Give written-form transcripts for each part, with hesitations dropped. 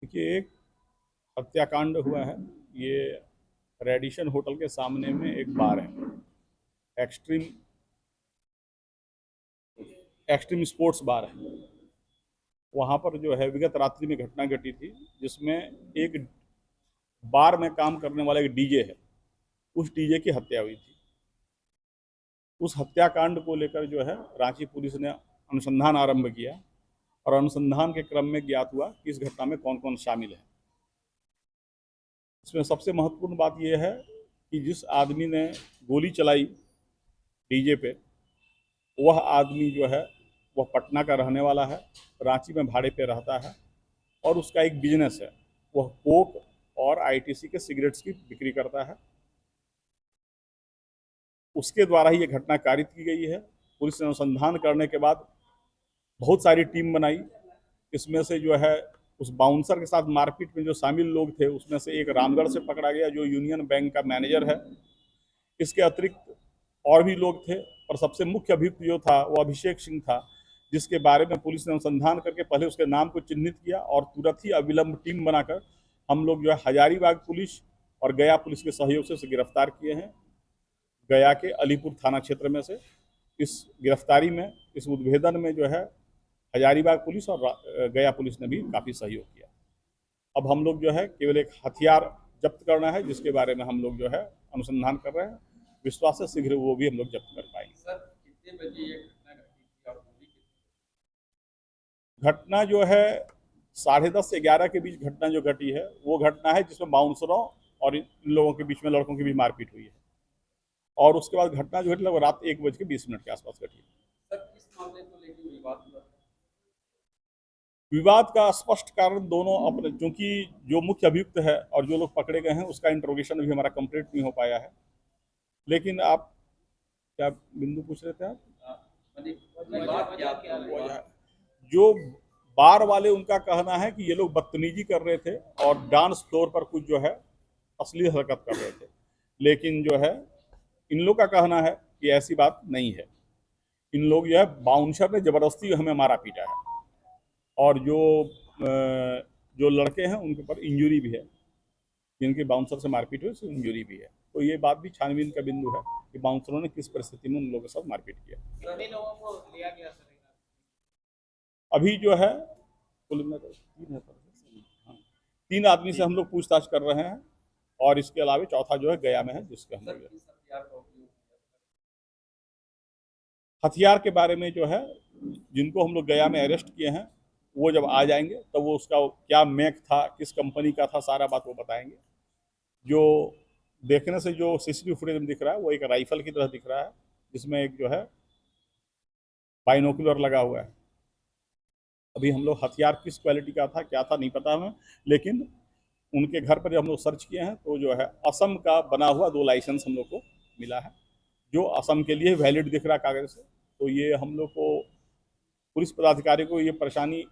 देखिए, एक हत्याकांड हुआ है। ये रेडिशन होटल के सामने में एक बार है, एक्सट्रीम एक्सट्रीम स्पोर्ट्स बार है। वहाँ पर जो है विगत रात्रि में घटना घटी थी, जिसमें एक बार में काम करने वाला एक डीजे है, उस डीजे की हत्या हुई थी। उस हत्याकांड को लेकर जो है रांची पुलिस ने अनुसंधान आरंभ किया और अनुसंधान के क्रम में ज्ञात हुआ कि इस घटना में कौन कौन शामिल है। इसमें सबसे महत्वपूर्ण बात यह है कि जिस आदमी ने गोली चलाई डीजे पे, वह आदमी जो है वह पटना का रहने वाला है, रांची में भाड़े पे रहता है और उसका एक बिजनेस है। वह कोक और आईटीसी के सिगरेट्स की बिक्री करता है। उसके द्वारा ही ये घटना कारित की गई है। पुलिस ने अनुसंधान करने के बाद बहुत सारी टीम बनाई। इसमें से जो है उस बाउंसर के साथ मारपीट में जो शामिल लोग थे, उसमें से एक रामगढ़ से पकड़ा गया जो यूनियन बैंक का मैनेजर है। इसके अतिरिक्त और भी लोग थे, और सबसे मुख्य अभियुक्त जो था वो अभिषेक सिंह था, जिसके बारे में पुलिस ने अनुसंधान करके पहले उसके नाम को चिन्हित किया और तुरंत ही अविलंब टीम बनाकर हम लोग जो है हजारीबाग पुलिस और गया पुलिस के सहयोग से उसे गिरफ्तार किए हैं। गया के अलीपुर थाना क्षेत्र में से इस गिरफ्तारी में, इस उद्भेदन में जो है हजारीबाग पुलिस और गया पुलिस ने भी काफ़ी सहयोग किया। अब हम लोग जो है केवल एक हथियार जब्त करना है, जिसके बारे में हम लोग जो है अनुसंधान कर रहे हैं। विश्वास है शीघ्र वो भी हम लोग जब्त कर पाएंगे। सर, कितने बजे ये घटना घटी थी और पूरी घटना जो है 10:30 से 11 के बीच घटना जो घटी है, वो घटना है जिसमें बाउंसरों और इन लोगों के बीच में लड़कों की भी मारपीट हुई है। और उसके बाद घटना जो घटी वो रात 1:20 के आसपास घटी। सर, किस मामले को लेकर विवाद हुआ? विवाद का स्पष्ट कारण दोनों अपने, क्योंकि जो मुख्य अभियुक्त है और जो लोग पकड़े गए हैं उसका इंट्रोगेशन भी हमारा कंप्लीट नहीं हो पाया है। लेकिन आप क्या बिंदु पूछ रहे थे आप? विवाद क्या था? जो बार वाले, उनका कहना है कि ये लोग बदतमीजी कर रहे थे और डांस फ्लोर पर कुछ जो है असली हरकत कर रहे थे। लेकिन जो है इन लोग का कहना है कि ऐसी बात नहीं है। इन लोग जो है बाउंसर ने जबरदस्ती हमें मारा पीटा है, और जो लड़के हैं उनके ऊपर इंजरी भी है, जिनकी बाउंसर से मारपीट हुई उससे इंजरी भी है। तो ये बात भी छानबीन का बिंदु है कि बाउंसरों ने किस परिस्थिति में उन लोगों के साथ मारपीट किया। कितने लोगों को लिया गया सर? अभी जो है कुल मिलाकर 3 है सर। हाँ, 3 आदमी से हम लोग पूछताछ कर रहे हैं, और इसके अलावा चौथा जो है गया में है, जिसके हम सर, लोग किस हथियार का उपयोग किया? हथियार के बारे में जो है जिनको हम लोग गया में अरेस्ट किए हैं, वो जब आ जाएंगे तब वो उसका क्या मेक था, किस कंपनी का था, सारा बात वो बताएंगे। जो देखने से जो सीसीटीवी फुटेज में दिख रहा है वो एक राइफल की तरह दिख रहा है, जिसमें एक जो है बाइनोकुलर लगा हुआ है। अभी हम लोग हथियार किस क्वालिटी का था, क्या था, नहीं पता हमें। लेकिन उनके घर पर जब हम लोग सर्च किए हैं तो जो है असम का बना हुआ 2 लाइसेंस हम लोग को मिला है, जो असम के लिए वैलिड दिख रहा है कागज से। तो ये हम लोग को, पुलिस पदाधिकारी को ये परेशानी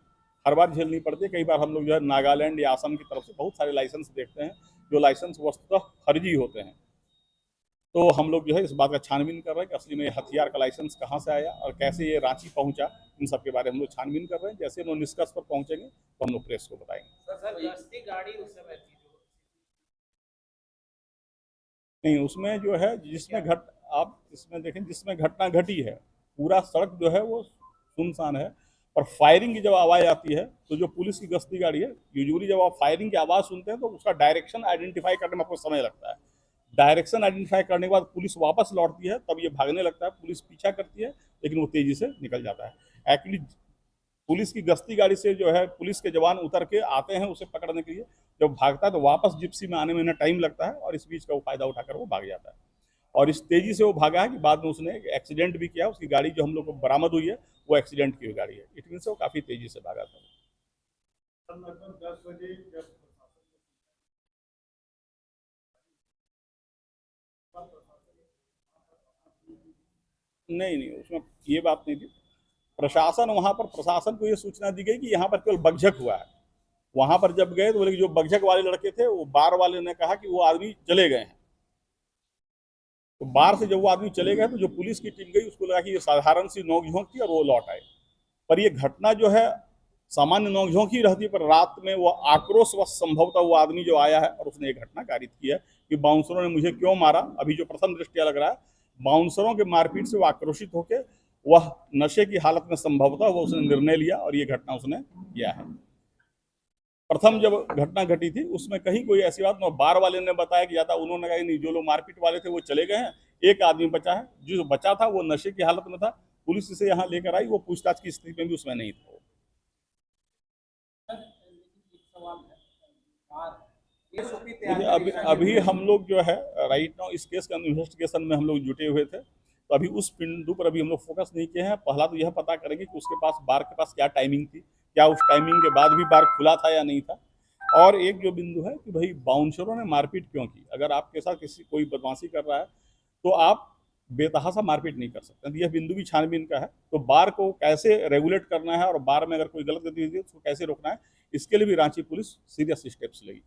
हर बार झेलनी पड़ती है। कई बार हम लोग जो है नागालैंड या असम की तरफ से बहुत सारे लाइसेंस देखते हैं, जो लाइसेंस वस्तुतः फर्जी होते हैं। तो हम लोग जो है इस बात का छानबीन कर रहे हैं कि असली में ये हथियार का लाइसेंस कहाँ से आया और कैसे ये रांची पहुंचा। इन सब के बारे में हम लोग छानबीन कर रहे हैं। जैसे हम लोग निष्कर्ष पर पहुंचेंगे तो हम लोग प्रेस को बताएंगे। सर, गश्ती गाड़ी उस समय थी जो नहीं, उसमें जो है जिसमें घट आप इसमें देखें, जिसमें घटना घटी है पूरा सड़क जो है वो सुनसान है, और फायरिंग की जब आवाज़ आती है तो जो पुलिस की गश्ती गाड़ी है, यूजुअली जब आप फायरिंग की आवाज़ सुनते हैं तो उसका डायरेक्शन आइडेंटिफाई करने में आपको समय लगता है। डायरेक्शन आइडेंटिफाई करने के बाद पुलिस वापस लौटती है, तब ये भागने लगता है। पुलिस पीछा करती है, लेकिन वो तेज़ी से निकल जाता है। एक्चुअली पुलिस की गश्ती गाड़ी से जो है पुलिस के जवान उतर के आते हैं उसे पकड़ने के लिए। जब भागता है तो वापस जिप्सी में आने में ना टाइम लगता है, और इस बीच का वो फायदा उठाकर वो भाग जाता है। और इस तेजी से वो भागा है कि बाद में उसने एक्सीडेंट भी किया। उसकी गाड़ी जो हम लोग को बरामद हुई है वो एक्सीडेंट की हुई गाड़ी है। इट मीन से वो काफ़ी तेजी से भागा था। लगभग 10 बजे जब नहीं नहीं, उसमें ये बात नहीं थी। प्रशासन, वहां पर प्रशासन को ये सूचना दी गई कि यहाँ पर केवल बकझक हुआ है। वहां पर जब गए तो बोले कि जो बकझक वाले लड़के थे, वो बार वाले ने कहा कि वो आदमी चले गए हैं। तो बार से जब वो आदमी चले गए तो जो पुलिस की टीम गई उसको लगा कि ये साधारण सी नोक झोंक थी और वो लौट आए। पर ये घटना जो है सामान्य नोकझोंक ही रहती है, पर रात में वो आक्रोशवश संभवतः वो आदमी जो आया है और उसने एक घटना कारित की है कि बाउंसरों ने मुझे क्यों मारा। अभी जो प्रथम दृष्टिया लग रहा है, बाउंसरों के मारपीट से वो आक्रोशित होकर वह नशे की हालत में संभवतः वो उसने निर्णय लिया और ये घटना उसने किया है। प्रथम जब घटना घटी थी उसमें कहीं कोई ऐसी बात न, बार वाले ने बताया कि ज्यादा, उन्होंने कहा नहीं, जो लोग मारपीट वाले थे वो चले गए हैं, एक आदमी बचा है, जो बचा था वो नशे की हालत में था, पुलिस इसे यहाँ लेकर आई, वो पूछताछ की स्थिति में भी उसमें नहीं था। अभी हम लोग जो है राइट नाउ इस केस का इन्वेस्टिगेशन में हम लोग जुटे हुए थे, तो अभी उस बिंदु पर अभी हम लोग फोकस नहीं किए हैं। पहला तो यह पता करेंगे कि उसके पास, बार के पास क्या टाइमिंग थी, क्या उस टाइमिंग के बाद भी बार खुला था या नहीं था, और एक जो बिंदु है कि भाई बाउंसरों ने मारपीट क्यों की। अगर आपके साथ किसी कोई बदमाशी कर रहा है तो आप बेतहाशा मारपीट नहीं कर सकते, यह बिंदु भी छानबीन का है। तो बार को कैसे रेगुलेट करना है और बार में अगर कोई गलत गतिविधि है उसको कैसे रोकना है, इसके लिए भी रांची पुलिस सीरियस स्टेप्स लेगी।